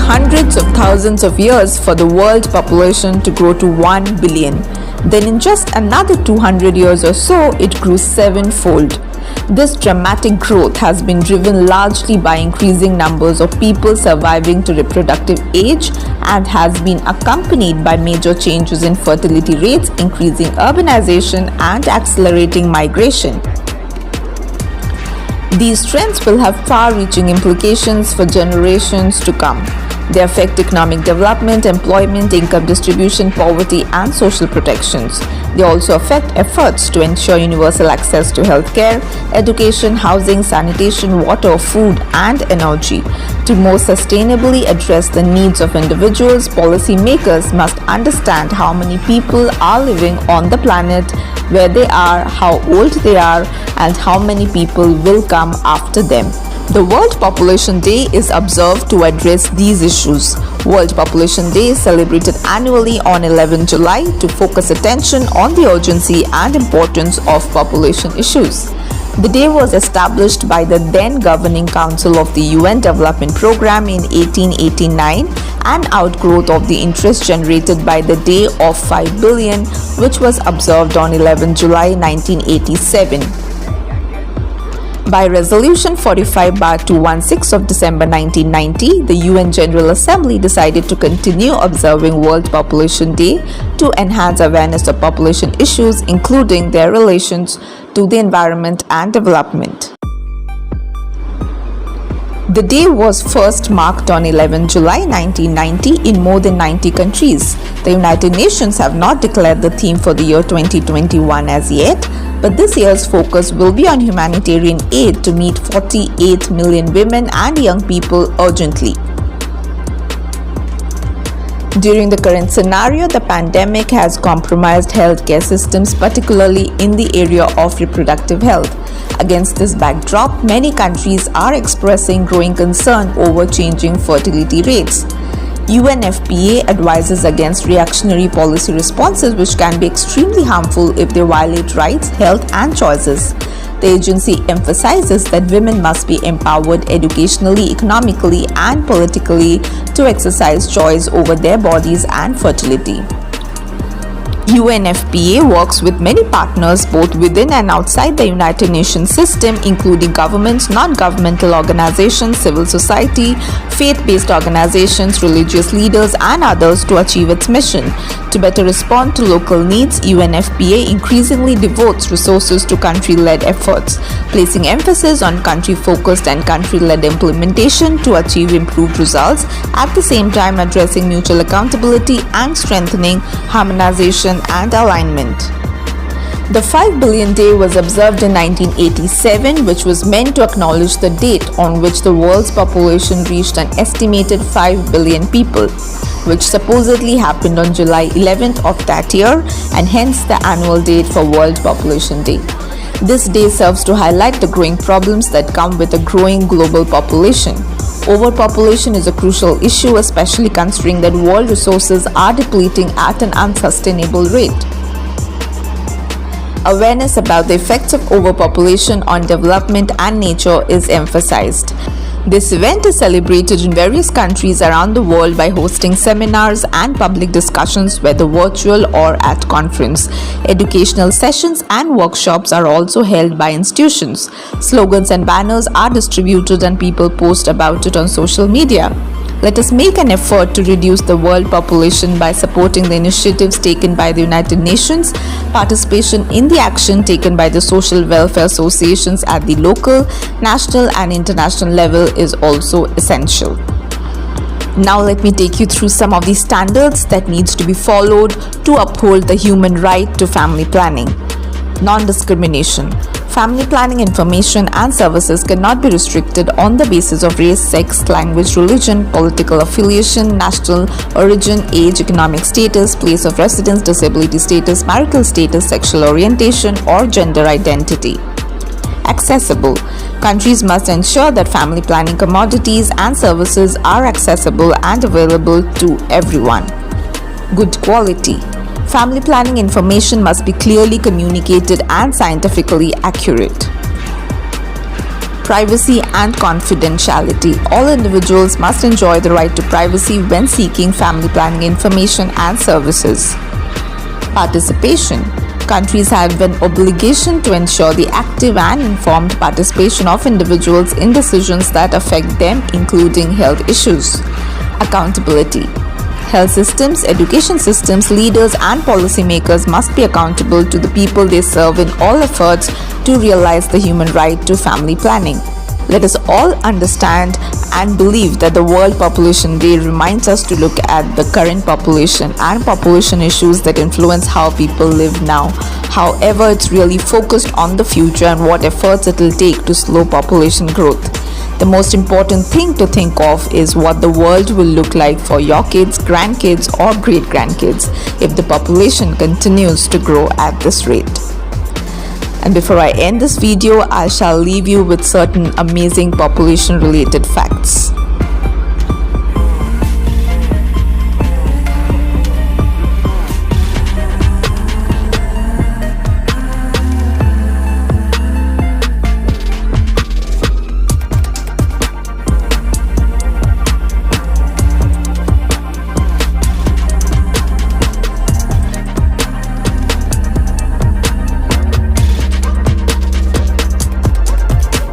hundreds of thousands of years for the world population to grow to 1 billion. Then in just another 200 years or so, it grew sevenfold. This dramatic growth has been driven largely by increasing numbers of people surviving to reproductive age and has been accompanied by major changes in fertility rates, increasing urbanization and accelerating migration. These trends will have far-reaching implications for generations to come. They affect economic development, employment, income distribution, poverty, and social protections. They also affect efforts to ensure universal access to healthcare, education, housing, sanitation, water, food, and energy. To more sustainably address the needs of individuals, policymakers must understand how many people are living on the planet, where they are, how old they are, and how many people will come after them. The World Population Day is observed to address these issues. World Population Day is celebrated annually on 11 July to focus attention on the urgency and importance of population issues. The day was established by the then Governing Council of the UN Development Programme in 1889, an outgrowth of the interest generated by the Day of 5 Billion, which was observed on 11 July 1987. By Resolution 45/216 of December 1990, the UN General Assembly decided to continue observing World Population Day to enhance awareness of population issues, including their relations to the environment and development. The day was first marked on 11 July 1990 in more than 90 countries. The United Nations have not declared the theme for the year 2021 as yet, but this year's focus will be on humanitarian aid to meet 48 million women and young people urgently. During the current scenario, the pandemic has compromised healthcare systems, particularly in the area of reproductive health. Against this backdrop, many countries are expressing growing concern over changing fertility rates. UNFPA advises against reactionary policy responses which can be extremely harmful if they violate rights, health, and choices. The agency emphasizes that women must be empowered educationally, economically, and politically to exercise choice over their bodies and fertility. UNFPA works with many partners both within and outside the United Nations system, including governments, non-governmental organizations, civil society, faith-based organizations, religious leaders, and others to achieve its mission. To better respond to local needs, UNFPA increasingly devotes resources to country-led efforts, placing emphasis on country-focused and country-led implementation to achieve improved results, at the same time addressing mutual accountability and strengthening harmonization and alignment. The 5 Billion Day was observed in 1987, which was meant to acknowledge the date on which the world's population reached an estimated 5 billion people, which supposedly happened on July 11th of that year, and hence the annual date for World Population Day. This day serves to highlight the growing problems that come with a growing global population. Overpopulation is a crucial issue, especially considering that world resources are depleting at an unsustainable rate. Awareness about the effects of overpopulation on development and nature is emphasized. This event is celebrated in various countries around the world by hosting seminars and public discussions, whether virtual or at conference. Educational sessions and workshops are also held by institutions. Slogans and banners are distributed and people post about it on social media. Let us make an effort to reduce the world population by supporting the initiatives taken by the United Nations. Participation in the action taken by the social welfare associations at the local, national, and international level is also essential. Now let me take you through some of the standards that needs to be followed to uphold the human right to family planning. Non-discrimination. Family planning information and services cannot be restricted on the basis of race, sex, language, religion, political affiliation, national origin, age, economic status, place of residence, disability status, marital status, sexual orientation, or gender identity. Accessible. Countries must ensure that family planning commodities and services are accessible and available to everyone. Good quality. Family planning information must be clearly communicated and scientifically accurate. Privacy and confidentiality. All individuals must enjoy the right to privacy when seeking family planning information and services. Participation. Countries have an obligation to ensure the active and informed participation of individuals in decisions that affect them, including health issues. Accountability. Health systems, education systems, leaders, and policymakers must be accountable to the people they serve in all efforts to realize the human right to family planning. Let us all understand and believe that the World Population Day reminds us to look at the current population and population issues that influence how people live now. However, it's really focused on the future and what efforts it will take to slow population growth. The most important thing to think of is what the world will look like for your kids, grandkids, or great-grandkids if the population continues to grow at this rate. And before I end this video, I shall leave you with certain amazing population related facts.